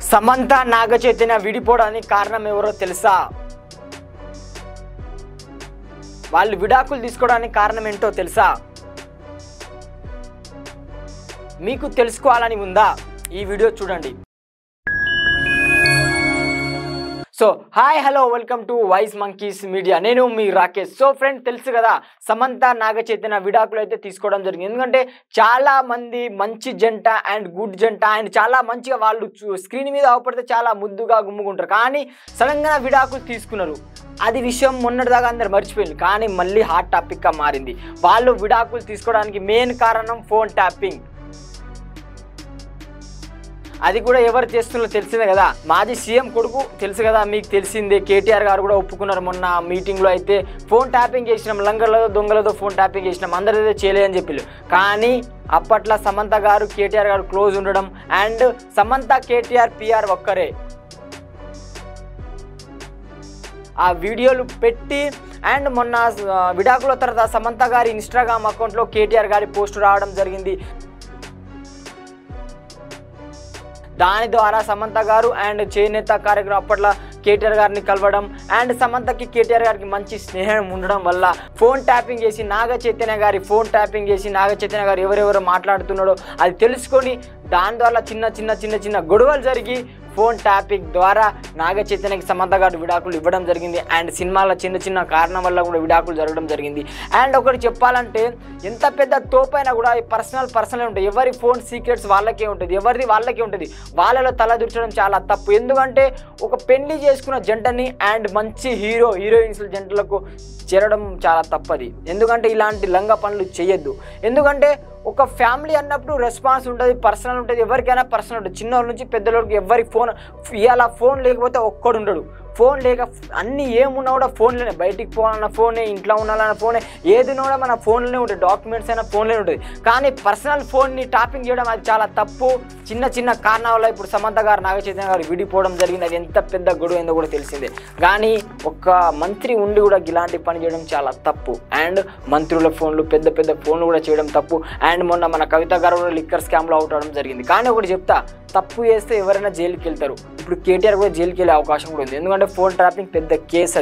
సమంత నాగచైతన్య విడిపోవడానికి కారణం ఎవరో తెలుసా? వాళ్ళు విడాకులు తీసుకోవడానికి కారణం ఏంటో తెలుసా? మీకు తెలుసుకోవాలని ఉందా? ఈ వీడియో చూడండి. So hi hello welcome to Wise Monkeys Media. నేను మీ రాకేష్. సో ఫ్రెండ్, తెలుసు కదా, సమంత నాగచైతన్య విడాకులు అయితే తీసుకోవడం జరిగింది. ఎందుకంటే చాలా మంది మంచి జంట అండ్ గుడ్ జంట అండ్ చాలా మంచిగా వాళ్ళు స్క్రీన్ మీద అవపడితే చాలా ముద్దుగా గుమ్ముకుంటారు. కానీ సడన్గా విడాకులు తీసుకున్నారు. అది విషయం మొన్నటిదాకా అందరు మర్చిపోయింది. కానీ మళ్ళీ హాట్ టాపిక్గా మారింది. వాళ్ళు విడాకులు తీసుకోవడానికి మెయిన్ కారణం ఫోన్ ట్యాపింగ్. అది కూడా ఎవరు చేస్తున్నారో తెలిసిందే కదా, మాజీ సీఎం కొడుకు. తెలుసు కదా, మీకు తెలిసిందే. కేటీఆర్ గారు కూడా ఒప్పుకున్నారు మొన్న మీటింగ్లో. అయితే ఫోన్ ట్యాపింగ్ చేసినాం, లంగర్లతో దొంగలతో ఫోన్ ట్యాపింగ్ చేసినాం, అందరూ అయితే చేయలేదని చెప్పి. కానీ అప్పట్లో సమంత గారు కేటీఆర్ గారు క్లోజ్ ఉండడం అండ్ సమంత కేటీఆర్ పిఆర్ ఒక్కరే ఆ వీడియోలు పెట్టి అండ్ మొన్న విడాకుల తర్వాత సమంత గారి ఇన్స్టాగ్రామ్ అకౌంట్లో కేటీఆర్ గారి పోస్ట్ రావడం జరిగింది. దాని ద్వారా సమంత గారు అండ్ చేనేత కార్యక్రమం అప్పట్లో కేటీఆర్ గారిని కలవడం అండ్ సమంతకి కేటీఆర్ గారికి మంచి స్నేహం ఉండడం వల్ల ఫోన్ ట్యాపింగ్ చేసి నాగచైతన్య గారి ఫోన్ ట్యాపింగ్ చేసి నాగచైతన్య గారు ఎవరెవరో మాట్లాడుతున్నాడో అది తెలుసుకొని దాని ద్వారా చిన్న గొడవలు జరిగి ఫోన్ ట్యాపింగ్ ద్వారా నాగచైతన్యకి సమంత గారు విడాకులు ఇవ్వడం జరిగింది. అండ్ సినిమాల చిన్న కారణం వల్ల కూడా విడాకులు జరగడం జరిగింది. అండ్ ఒకటి చెప్పాలంటే, ఎంత పెద్ద తోపైనా కూడా పర్సనల్ ఉంటాయి. ఎవరి ఫోన్ సీక్రెట్స్ వాళ్ళకే ఉంటుంది, ఎవరిది వాళ్ళకే ఉంటుంది. వాళ్ళలో తలదూర్చడం చాలా తప్పు. ఎందుకంటే ఒక పెళ్లి చేసుకున్న జంటని అండ్ మంచి హీరోయిన్స్ జంటలకు చేరడం చాలా తప్పది. ఎందుకంటే ఇలాంటి లంగ పనులు చేయొద్దు. ఎందుకంటే ఒక ఫ్యామిలీ అన్నప్పుడు రెస్పాన్స్ ఉంటుంది, పర్సనల్ ఉంటుంది. ఎవరికైనా పర్సనల్ ఉంటుంది. చిన్నవాళ్ళ నుంచి పెద్దవాళ్ళకి ఎవరి ఫోన్ ఇవాళ ఫోన్ లేకపోతే ఒక్కడు ఉండడు. ఫోన్ లేక అన్నీ ఏమున్నా కూడా ఫోన్లోనే, బయటికి పోవాలన్న ఫోనే, ఇంట్లో ఉండాలన్న ఫోనే, ఏదినా కూడా మన ఫోన్లోనే ఉంటుంది. డాక్యుమెంట్స్ అయినా ఫోన్లోనే ఉంటుంది. కానీ పర్సనల్ ఫోన్ని టాపింగ్ చేయడం అది చాలా తప్పు. చిన్న కారణాల వల్ల ఇప్పుడు సమంత గారు నాగచైతన్య గారు విడిపోవడం జరిగింది. అది ఎంత పెద్ద గొడవ ఏందో కూడా తెలిసిందే. కానీ ఒక మంత్రి ఉండి కూడా ఇలాంటి పని చేయడం చాలా తప్పు. అండ్ మంత్రుల ఫోన్లు పెద్ద ఫోన్లు కూడా చేయడం తప్పు. అండ్ మొన్న మన కవిత గారు కూడా లిక్కర్ స్కామ్లో అవుట్ అవడం జరిగింది. కానీ ఒకటి చెప్తా, తప్పు చేస్తే ఎవరైనా జైలుకి వెళ్తారు. ఇప్పుడు కేటీఆర్ కూడా జైలుకి వెళ్ళే అవకాశం కూడా ఉంది. ఎందుకంటే ఫోన్ ట్రాపింగ్ పెద్ద కేసు.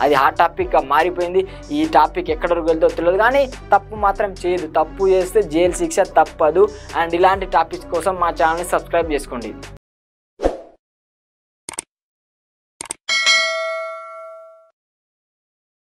అది హాట్ టాపిక్గా మారిపోయింది. ఈ టాపిక్ ఎక్కడ వెళ్తో తెలియదు. కానీ తప్పు మాత్రం చేయదు. తప్పు చేస్తే జైలు శిక్ష తప్పదు. అండ్ ఇలాంటి టాపిక్స్ కోసం మా ఛానల్ని సబ్స్క్రైబ్ చేసుకోండి.